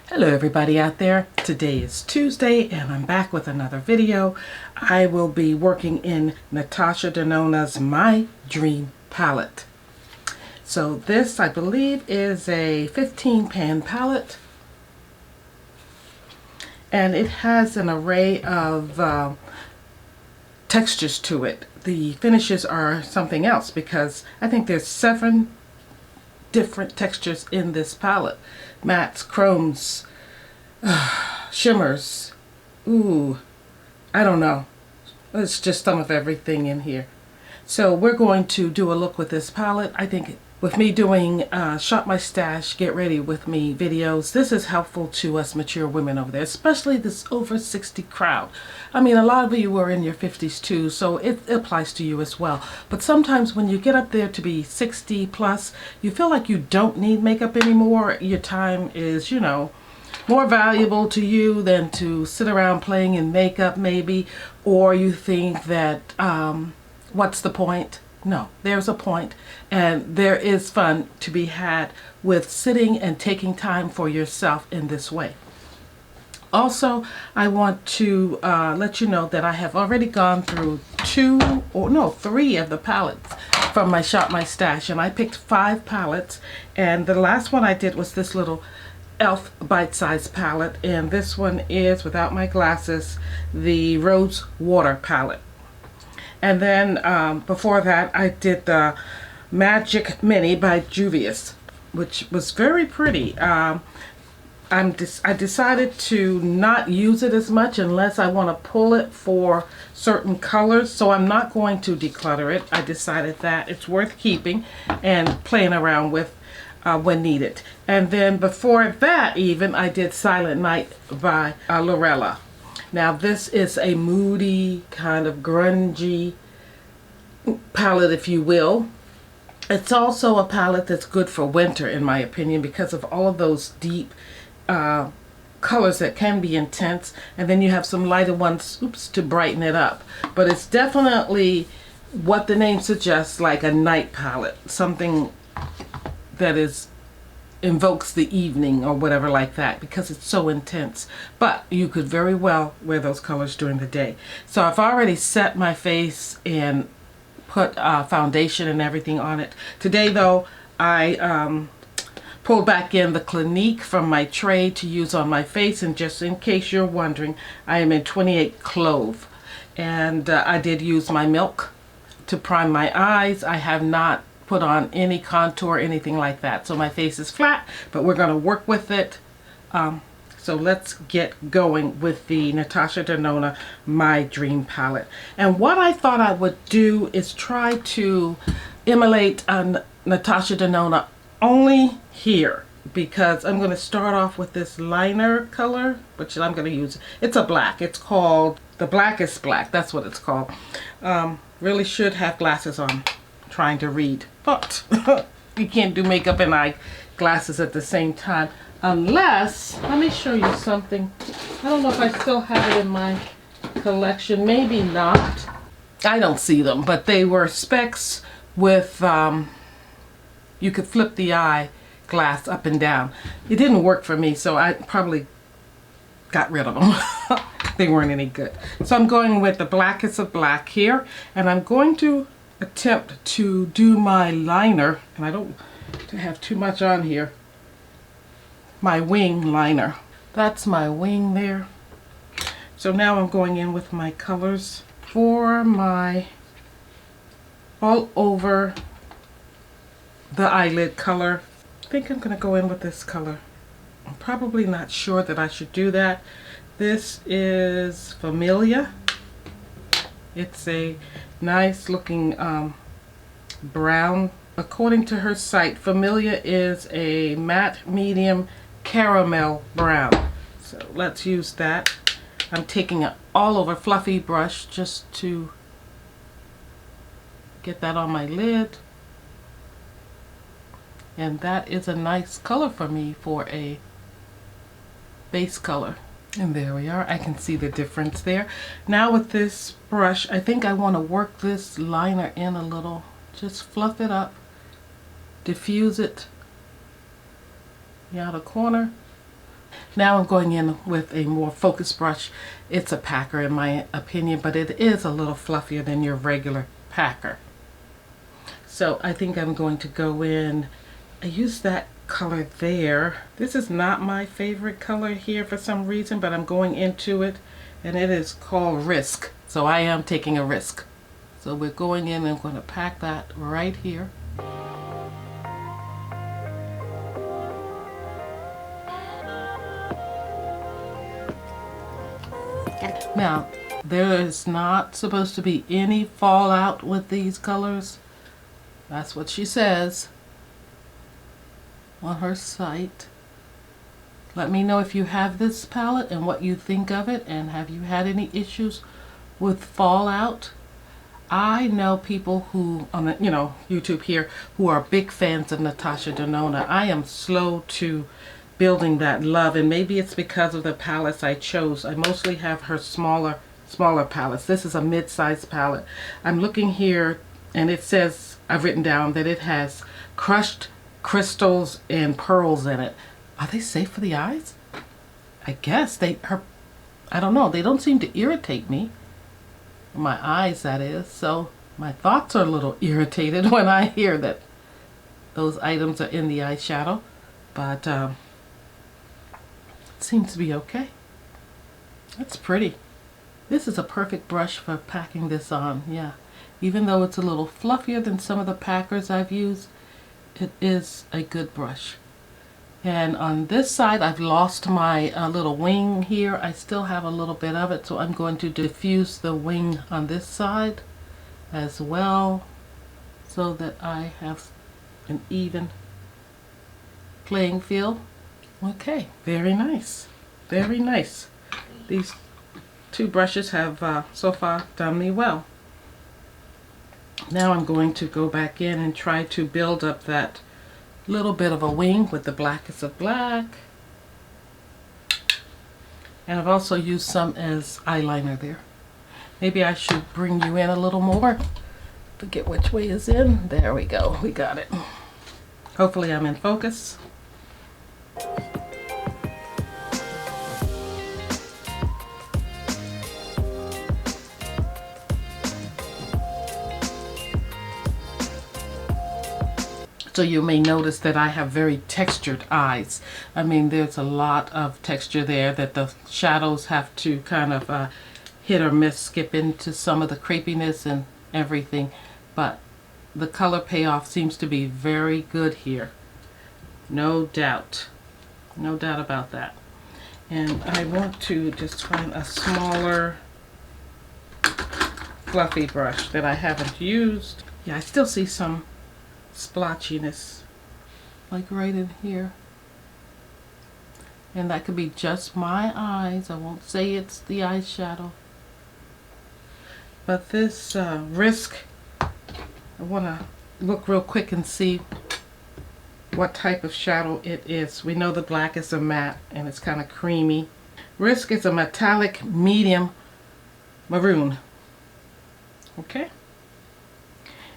Hello everybody out there. Today is Tuesday and I'm back with another video. I will be working in Natasha Denona's My Dream palette. So this, I believe, is a 15 pan palette. And it has an array of textures to it. The finishes are something else because I think there's 7 different textures in this palette. Mattes, chromes, shimmers. Ooh, I don't know. It's just some of everything in here. So we're going to do a look with this palette. I think with me doing Shop My Stash, Get Ready With Me videos, this is helpful to us mature women over there, especially this over 60 crowd. I mean, a lot of you are in your 50s too, so it applies to you as well. But sometimes when you get up there to be 60 plus, you feel like you don't need makeup anymore. Your time is, you know, more valuable to you than to sit around playing in makeup maybe, or you think that what's the point? No, there's a point, and there is fun to be had with sitting and taking time for yourself in this way. Also, I want to let you know that I have already gone through 3 of the palettes from my Shop My Stash, and I picked 5 palettes, and the last one I did was this little Elf bite-size palette, and this one is, without my glasses, the Rose Water palette. And then before that I did the Magic Mini by Beauties, which was very pretty. I decided to not use it as much unless I want to pull it for certain colors, so I'm not going to declutter it. I decided that it's worth keeping and playing around with when needed. And then before that even, I did Silent Night by Lorella. Now this is a moody, kind of grungy palette, if you will. It's also a palette that's good for winter, in my opinion, because of all of those deep colors that can be intense, and then you have some lighter ones, to brighten it up. But it's definitely what the name suggests, like a night palette, something that invokes the evening or whatever like that, because it's so intense. But you could very well wear those colors during the day. So I've already set my face and put foundation and everything on it. Today though, I pulled back in the Clinique from my tray to use on my face, and just in case you're wondering, I am in 28 Clove, and I did use my milk to prime my eyes. I have not put on any contour, anything like that, so my face is flat, but we're going to work with it. So let's get going with the Natasha Denona My Dream palette. And what I thought I would do is try to emulate Natasha Denona only here, because I'm going to start off with this liner color, which I'm going to use. It's a black. It's called the Blackest Black. That's what it's called. Really should have glasses on trying to read, but you can't do makeup and eyeglasses at the same time, unless, let me show you something. I don't know if I still have it in my collection, maybe not. I don't see them, but they were specs with you could flip the eye glass up and down. It didn't work for me, so I probably got rid of them. They weren't any good. So I'm going with the Blackest of Black here, and I'm going to attempt to do my liner, and I don't have too much on here, my wing liner. That's my wing there. So now I'm going in with my colors for my all over the eyelid color. I think I'm going to go in with this color. I'm probably not sure that I should do that. This is Familia. It's a nice looking brown. According to her site, Familia is a matte medium caramel brown. So let's use that. I'm taking an all over fluffy brush just to get that on my lid. And that is a nice color for me for a base color. And there we are. I can see the difference there. Now with this brush, I think I want to work this liner in a little. Just fluff it up, diffuse it, the outer corner, Now I'm going in with a more focused brush. It's a packer in my opinion, but it is a little fluffier than your regular packer. So I think I'm going to go in, I use that color there. This is not my favorite color here for some reason, but I'm going into it, and it is called Risk. So I am taking a risk. So we're going in and I'm going to pack that right here. Now, there is not supposed to be any fallout with these colors. That's what she says on her site. Let me know if you have this palette and what you think of it, and have you had any issues with fallout. I know people who on the, YouTube here, who are big fans of Natasha Denona. I am slow to building that love, and maybe it's because of the palettes I chose. I mostly have her smaller palettes. This is a mid-sized palette. I'm looking here, and it says, I've written down that it has crushed crystals and pearls in it. Are they safe for the eyes? I guess I don't know, they don't seem to irritate me. My eyes, that is. So my thoughts are a little irritated when I hear that those items are in the eyeshadow, but it seems to be okay. That's pretty. This is a perfect brush for packing this on, yeah. Even though it's a little fluffier than some of the packers I've used, it is a good brush. And on this side, I've lost my little wing here. I still have a little bit of it, so I'm going to diffuse the wing on this side as well, so that I have an even playing field. Okay, very nice. Very nice. These two brushes have so far done me well. Now I'm going to go back in and try to build up that little bit of a wing with the blackest of black. And I've also used some as eyeliner there. Maybe I should bring you in a little more. Forget which way is in. There we go. We got it. Hopefully I'm in focus. So you may notice that I have very textured eyes. I mean, there's a lot of texture there that the shadows have to kind of hit or miss, skip into some of the crepiness and everything. But the color payoff seems to be very good here. No doubt. No doubt about that. And I want to just find a smaller fluffy brush that I haven't used. Yeah, I still see some splotchiness, like right in here, and that could be just my eyes. I won't say it's the eyeshadow, but this Risk, I want to look real quick and see what type of shadow it is. We know the black is a matte and it's kind of creamy. Risk is a metallic medium maroon. Okay.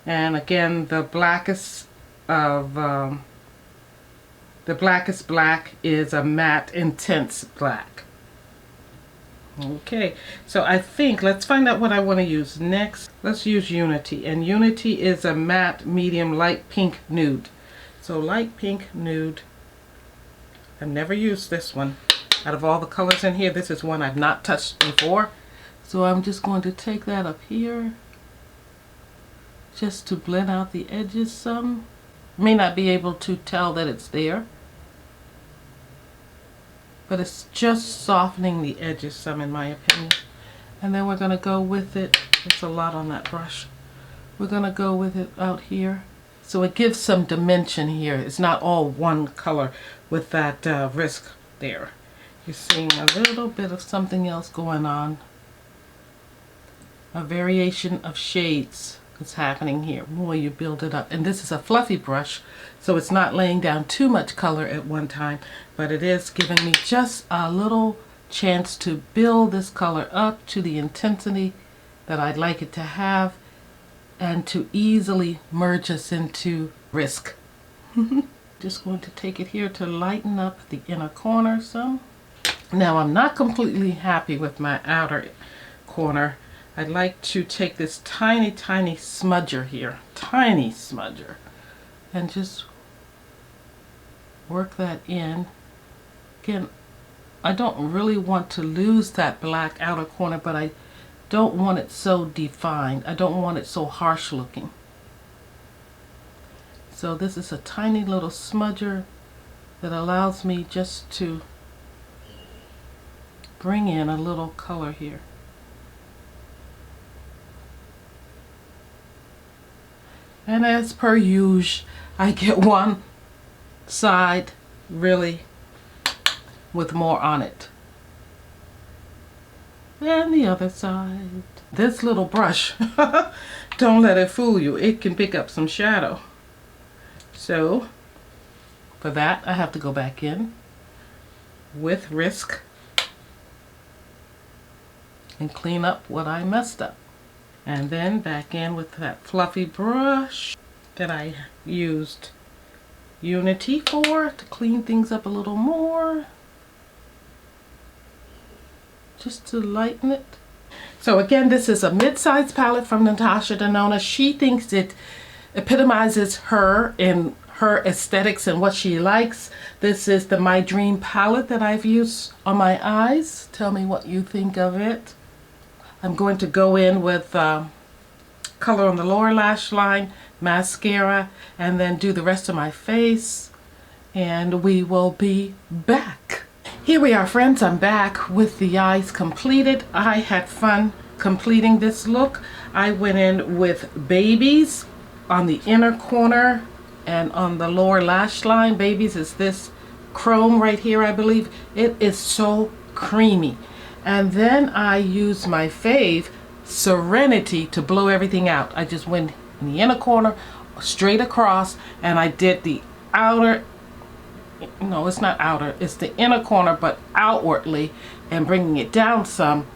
And again, the blackest black is a matte intense black. Okay, so I think let's find out what I want to use next. Let's use Unity, and Unity is a matte medium light pink nude. So light pink nude. I've never used this one. Out of all the colors in here, this is one I've not touched before. So I'm just going to take that up here, just to blend out the edges some. May not be able to tell that it's there, but it's just softening the edges some, in my opinion. And then we're going to go with it. It's a lot on that brush. We're going to go with it out here, so it gives some dimension here. It's not all one color with that Risk there. You're seeing a little bit of something else going on. A variation of shades is happening here. Boy, you build it up. And this is a fluffy brush, so it's not laying down too much color at one time, but it is giving me just a little chance to build this color up to the intensity that I'd like it to have, and to easily merge us into Risk. Just going to take it here to lighten up the inner corner some. Now I'm not completely happy with my outer corner. I'd like to take this tiny smudger here, tiny smudger, and just work that in. Again, I don't really want to lose that black outer corner, but I don't want it so defined. I don't want it so harsh looking. So this is a tiny little smudger that allows me just to bring in a little color here. And as per usual, I get one side really with more on it than the other side. This little brush, don't let it fool you. It can pick up some shadow. So for that, I have to go back in with Risk and clean up what I messed up. And then back in with that fluffy brush that I used Unity for to clean things up a little more. Just to lighten it. So again, this is a mid-size palette from Natasha Denona. She thinks it epitomizes her in her aesthetics and what she likes. This is the My Dream palette that I've used on my eyes. Tell me what you think of it. I'm going to go in with color on the lower lash line, mascara, and then do the rest of my face, and we will be back. Here we are, friends. I'm back with the eyes completed. I had fun completing this look. I went in with Babies on the inner corner and on the lower lash line. Babies is this chrome right here, I believe. It is so creamy. And then I used my fave, Serenity, to blow everything out. I just went in the inner corner, straight across, and I did the outer, no, it's not outer, it's the inner corner, but outwardly, and bringing it down some.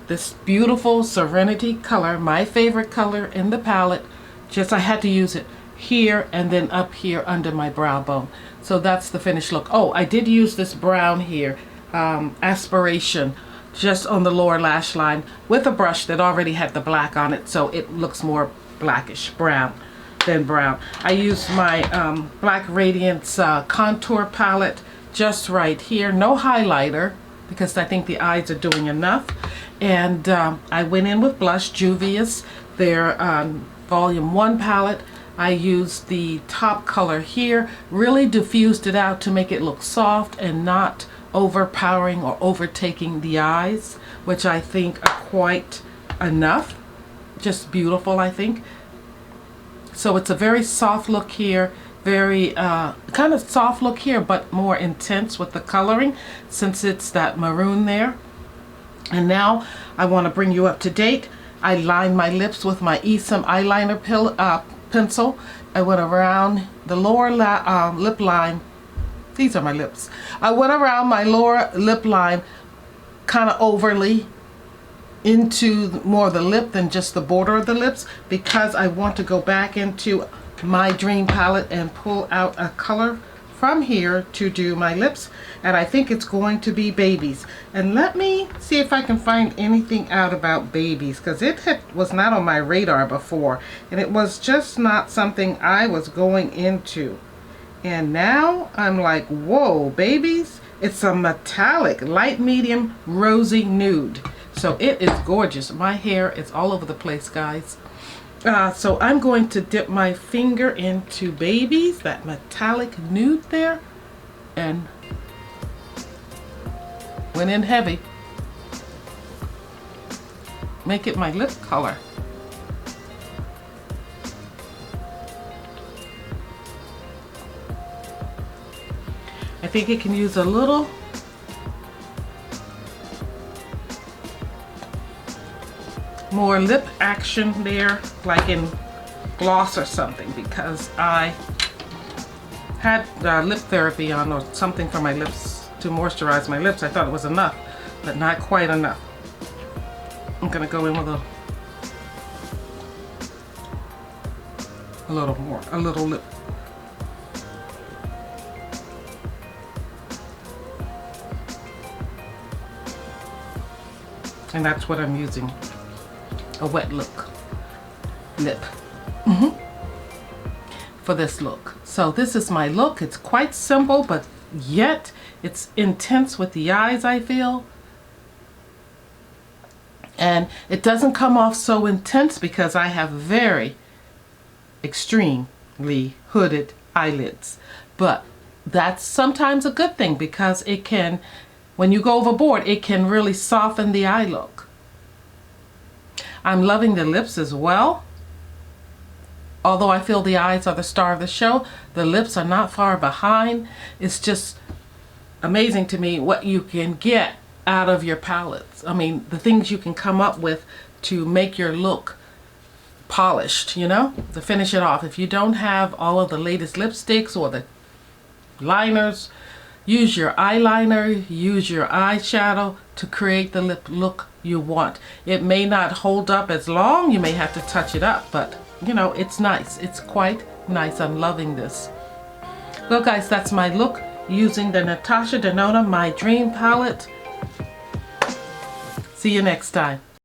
This beautiful Serenity color, my favorite color in the palette, just I had to use it here and then up here under my brow bone. So that's the finished look. Oh, I did use this brown here, Aspiration, just on the lower lash line with a brush that already had the black on it, so it looks more blackish brown than brown. I used my Black Radiance contour palette just right here, no highlighter because I think the eyes are doing enough, and I went in with blush, Juvia's, their volume 1 palette. I used the top color here, really diffused it out to make it look soft and not overpowering or overtaking the eyes, which I think are quite enough. Just beautiful, I think. So it's a very soft look here, very kind of soft look here, but more intense with the coloring since it's that maroon there. And now I want to bring you up to date. I lined my lips with my Esom eyeliner pencil. I went around the lower lip line. These are my lips. I went around my lower lip line kind of overly into more of the lip than just the border of the lips, because I want to go back into My Dream palette and pull out a color from here to do my lips, and I think it's going to be Babies. And let me see if I can find anything out about Babies, because it was not on my radar before, and it was just not something I was going into. And now I'm like, whoa, Babies. It's a metallic, light medium, rosy nude. So it is gorgeous. My hair is all over the place, guys. So I'm going to dip my finger into Babies, that metallic nude there, and went in heavy. Make it my lip color. I think it can use a little more lip action there, like in gloss or something, because I had lip therapy on or something for my lips to moisturize my lips. I thought it was enough, but not quite enough. I'm gonna go in with a little more, a little lip. And that's what I'm using. A wet lip for this look. So this is my look. It's quite simple, but yet it's intense with the eyes, I feel. And it doesn't come off so intense because I have very extremely hooded eyelids. But that's sometimes a good thing because it can, when you go overboard, it can really soften the eye look. I'm loving the lips as well. Although I feel the eyes are the star of the show, the lips are not far behind. It's just amazing to me what you can get out of your palettes. I mean, the things you can come up with to make your look polished, you know, to finish it off. If you don't have all of the latest lipsticks or the liners, use your eyeliner, use your eyeshadow to create the lip look you want. It may not hold up as long, you may have to touch it up, but you know, it's nice. It's quite nice. I'm loving this. Well guys, that's my look using the Natasha Denona My Dream palette. See you next time.